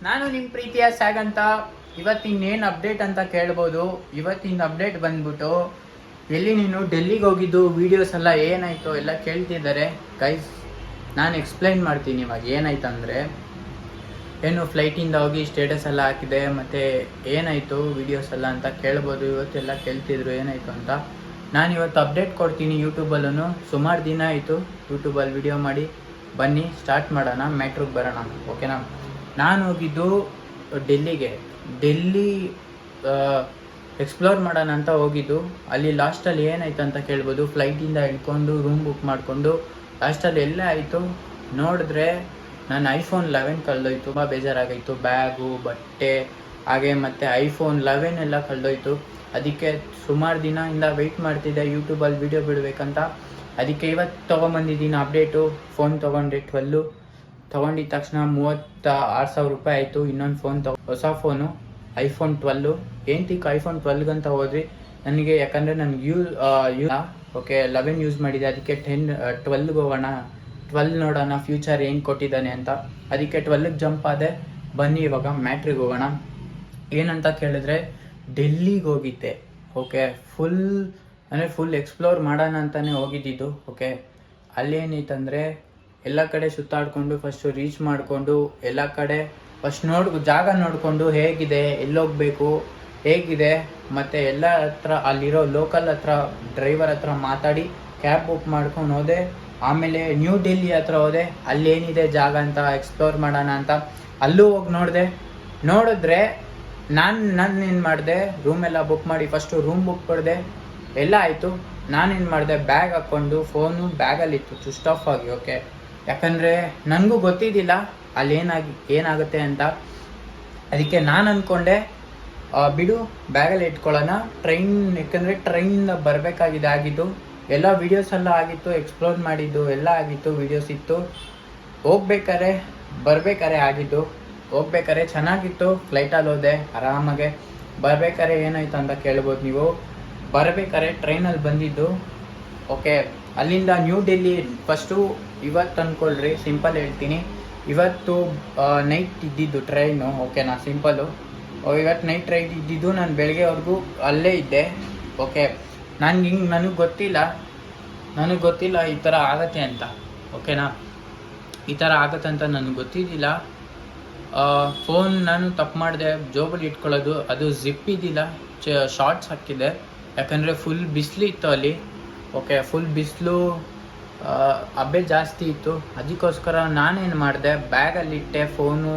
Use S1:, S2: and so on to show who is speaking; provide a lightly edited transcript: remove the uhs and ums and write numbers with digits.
S1: ನಾನು ನಿಮ್ಮ ಪ್ರೀತಿಯ ಸ್ಯಾಗ್ ಅಂತ. ಇವತ್ತಿನ್ನೇನು ಅಪ್ಡೇಟ್ ಅಂತ ಕೇಳ್ಬೋದು. ಇವತ್ತಿನ ಅಪ್ಡೇಟ್ ಬಂದ್ಬಿಟ್ಟು, ಎಲ್ಲಿ ನೀನು ಡೆಲ್ಲಿಗೆ ಹೋಗಿದ್ದು ವೀಡಿಯೋಸ್ ಎಲ್ಲ ಏನಾಯಿತು ಎಲ್ಲ ಕೇಳ್ತಿದ್ದಾರೆ ಗೈಸ್. ನಾನು ಎಕ್ಸ್ಪ್ಲೈನ್ ಮಾಡ್ತೀನಿ ಇವಾಗ. ಏನಾಯ್ತು ಏನು ಫ್ಲೈಟಿಂದ ಹೋಗಿ ಸ್ಟೇಟಸ್ ಎಲ್ಲ ಹಾಕಿದೆ, ಮತ್ತು ಏನಾಯಿತು ವೀಡಿಯೋಸ್ ಎಲ್ಲ ಅಂತ ಕೇಳ್ಬೋದು. ಇವತ್ತೆಲ್ಲ ಕೇಳ್ತಿದ್ರು ಏನಾಯಿತು ಅಂತ. ನಾನು ಇವತ್ತು ಅಪ್ಡೇಟ್ ಕೊಡ್ತೀನಿ. ಯೂಟ್ಯೂಬಲ್ಲೂ ಸುಮಾರು ದಿನ ಆಯಿತು ಯೂಟ್ಯೂಬಲ್ಲಿ ವಿಡಿಯೋ ಮಾಡಿ. ಬನ್ನಿ ಸ್ಟಾರ್ಟ್ ಮಾಡೋಣ, ಮ್ಯಾಟ್ರಿಗೆ ಬರೋಣ, ಓಕೆನಾ. ನಾನು ಹೋಗಿದ್ದು ಡೆಲ್ಲಿ ಎಕ್ಸ್ಪ್ಲೋರ್ ಮಾಡೋಣ ಅಂತ ಹೋಗಿದ್ದು. ಅಲ್ಲಿ ಲಾಸ್ಟಲ್ಲಿ ಏನಾಯ್ತು ಅಂತ ಕೇಳ್ಬೋದು. ಫ್ಲೈಟಿಂದ ಹಿಡ್ಕೊಂಡು ರೂಮ್ ಬುಕ್ ಮಾಡಿಕೊಂಡು ಲಾಸ್ಟಲ್ಲಿ ಎಲ್ಲ ಆಯಿತು ನೋಡಿದ್ರೆ ನನ್ನ ಐಫೋನ್ 11 ಕಳೆದೋಯ್ತು. ತುಂಬ ಬೇಜಾರಾಗೋಯ್ತು. ಬ್ಯಾಗು, ಬಟ್ಟೆ, ಹಾಗೆ ಮತ್ತು ಐಫೋನ್ 11 ಎಲ್ಲ ಕಳೆದೋಯ್ತು. ಅದಕ್ಕೆ ಸುಮಾರು ದಿನದಿಂದ ವೆಯ್ಟ್ ಮಾಡ್ತಿದ್ದೆ ಯೂಟ್ಯೂಬಲ್ಲಿ ವೀಡಿಯೋ ಬಿಡಬೇಕಂತ. ಅದಕ್ಕೆ ಇವತ್ತು ತೊಗೊಂಬಂದಿದ್ದೀನಿ ಅಪ್ಡೇಟು. ಫೋನ್ ತೊಗೊಂಡೆ 12 ತೊಗೊಂಡಿದ್ದ ತಕ್ಷಣ 36,000 ರೂಪಾಯಿ ಆಯಿತು. ಇನ್ನೊಂದು ಫೋನ್ ಹೊಸ ಫೋನು ಐಫೋನ್ 12. ಏನಕ್ಕೆ ಐಫೋನ್ 12ಗಂತ ಹೋದ್ರಿ ನನಗೆ, ಯಾಕಂದರೆ ನನಗೆ ಓಕೆ 11 ಯೂಸ್ ಮಾಡಿದೆ. ಅದಕ್ಕೆ 12ಗೆ ಹೋಗೋಣ, 12 ನೋಡೋಣ ಫ್ಯೂಚರ್ ಏನು ಕೊಟ್ಟಿದ್ದಾನೆ ಅಂತ. ಅದಕ್ಕೆ 12ಗೆ ಜಂಪ್ ಆದೆ. ಬನ್ನಿ ಇವಾಗ ಮ್ಯಾಟ್ರಿಗೆ ಹೋಗೋಣ. ಏನಂತ ಕೇಳಿದ್ರೆ ಡೆಲ್ಲಿಗೆ ಹೋಗಿದ್ದೆ, ಓಕೆ. ಫುಲ್ ಎಕ್ಸ್ಪ್ಲೋರ್ ಮಾಡೋಣ ಅಂತಲೇ ಹೋಗಿದ್ದಿದ್ದು, ಓಕೆ. ಅಲ್ಲೇನಿತ್ತಂದರೆ ಎಲ್ಲ ಕಡೆ ಸುತ್ತಾಡಿಕೊಂಡು ಫಸ್ಟು ರೀಚ್ ಮಾಡಿಕೊಂಡು ಎಲ್ಲ ಕಡೆ ಫಸ್ಟ್ ಜಾಗ ನೋಡಿಕೊಂಡು ಹೇಗಿದೆ, ಎಲ್ಲೋಗಬೇಕು, ಹೇಗಿದೆ, ಮತ್ತು ಎಲ್ಲ ಹತ್ರ ಅಲ್ಲಿರೋ ಲೋಕಲ್ ಹತ್ರ ಡ್ರೈವರ್ ಹತ್ರ ಮಾತಾಡಿ ಕ್ಯಾಬ್ ಬುಕ್ ಮಾಡ್ಕೊಂಡು ಹೋದೆ. ಆಮೇಲೆ ನ್ಯೂ ಡೆಲ್ಲಿ ಹತ್ರ ಹೋದೆ. ಅಲ್ಲೇನಿದೆ ಜಾಗ ಅಂತ ಎಕ್ಸ್ಪ್ಲೋರ್ ಮಾಡೋಣ ಅಂತ ಅಲ್ಲೂ ಹೋಗಿ ನೋಡಿದ್ರೆ ನಾನು ಏನು ಮಾಡಿದೆ, ರೂಮೆಲ್ಲ ಬುಕ್ ಮಾಡಿ ಫಸ್ಟು ರೂಮ್ ಬುಕ್ ಮಾಡಿದೆ. ಎಲ್ಲ ಆಯಿತು. ನಾನೇನು ಮಾಡಿದೆ, ಬ್ಯಾಗ್ ಹಾಕ್ಕೊಂಡು ಫೋನು ಬ್ಯಾಗಲ್ಲಿತ್ತು ಸ್ವಿಚ್ ಆಫ್ ಆಗಿ, ಓಕೆ. ಯಾಕಂದರೆ ನನಗೂ ಗೊತ್ತಿದ್ದಿಲ್ಲ ಅಲ್ಲಿ ಏನಾಗುತ್ತೆ ಅಂತ. ಅದಕ್ಕೆ ನಾನು ಅಂದ್ಕೊಂಡೆ ಬಿಡು ಬ್ಯಾಗಲ್ಲಿ ಇಟ್ಕೊಳ್ಳೋಣ, ಯಾಕಂದರೆ ಟ್ರೈನಿಂದ ಬರಬೇಕಾಗಿದೆ ಆಗಿದ್ದು. ಎಲ್ಲ ವೀಡಿಯೋಸ್ ಎಲ್ಲ ಆಗಿತ್ತು, ಎಕ್ಸ್ಪ್ಲೋರ್ ಮಾಡಿದ್ದು ಎಲ್ಲ ಆಗಿತ್ತು, ವೀಡಿಯೋಸ್ ಇತ್ತು. ಬರಬೇಕಾರೆ ಆಗಿದ್ದು. ಹೋಗ್ಬೇಕಾರೆ ಚೆನ್ನಾಗಿತ್ತು, ಫ್ಲೈಟಲ್ಲಿ ಹೋದೆ ಆರಾಮಾಗೆ. ಬರಬೇಕಾರೆ ಏನಾಯ್ತು ಅಂತ ಕೇಳ್ಬೋದು ನೀವು. ಬರಬೇಕಾರೆ ಟ್ರೈನಲ್ಲಿ ಬಂದಿದ್ದು, ಓಕೆ. ಅಲ್ಲಿಂದ ನ್ಯೂ ಡೆಲ್ಲಿ ಫಸ್ಟು ಇವತ್ತು ಅಂದ್ಕೊಳ್ರಿ, ಸಿಂಪಲ್ ಹೇಳ್ತೀನಿ. ಇವತ್ತು ನೈಟ್ ಇದ್ದಿದ್ದು ಟ್ರೈನು, ಓಕೆನಾ, ಸಿಂಪಲ್ಲು. ಇವತ್ತು ನೈಟ್ ಟ್ರೈನ್ ಇದ್ದಿದ್ದು. ನಾನು ಬೆಳಗ್ಗೆವರೆಗೂ ಅಲ್ಲೇ ಇದ್ದೆ, ಓಕೆ. ನನಗೆ ಗೊತ್ತಿಲ್ಲ ಈ ಥರ ಆಗತ್ತೆ ಅಂತ, ಓಕೆನಾ. ಈ ಥರ ಆಗತ್ತೆ ಅಂತ ನನಗೆ ಗೊತ್ತಿದ್ದಿಲ್ಲ. ಫೋನ್ ನಾನು ತಪ್ಪು ಮಾಡಿದೆ, ಜೋಬಲ್ಲಿ ಇಟ್ಕೊಳ್ಳೋದು, ಅದು ಜಿಪ್ ಇದ್ದಿಲ್ಲ, ಶಾರ್ಟ್ಸ್ ಹಾಕಿದ್ದೆ. ಯಾಕಂದರೆ ಫುಲ್ ಬಿಸಿಲು ಇತ್ತು ಅಲ್ಲಿ, ಓಕೆ. ಫುಲ್ ಬಿಸಿಲು, ಹಬೆ ಜಾಸ್ತಿ ಇತ್ತು. ಅದಕ್ಕೋಸ್ಕರ ನಾನೇನು ಮಾಡಿದೆ, ಬ್ಯಾಗಲ್ಲಿಟ್ಟೆ ಫೋನು.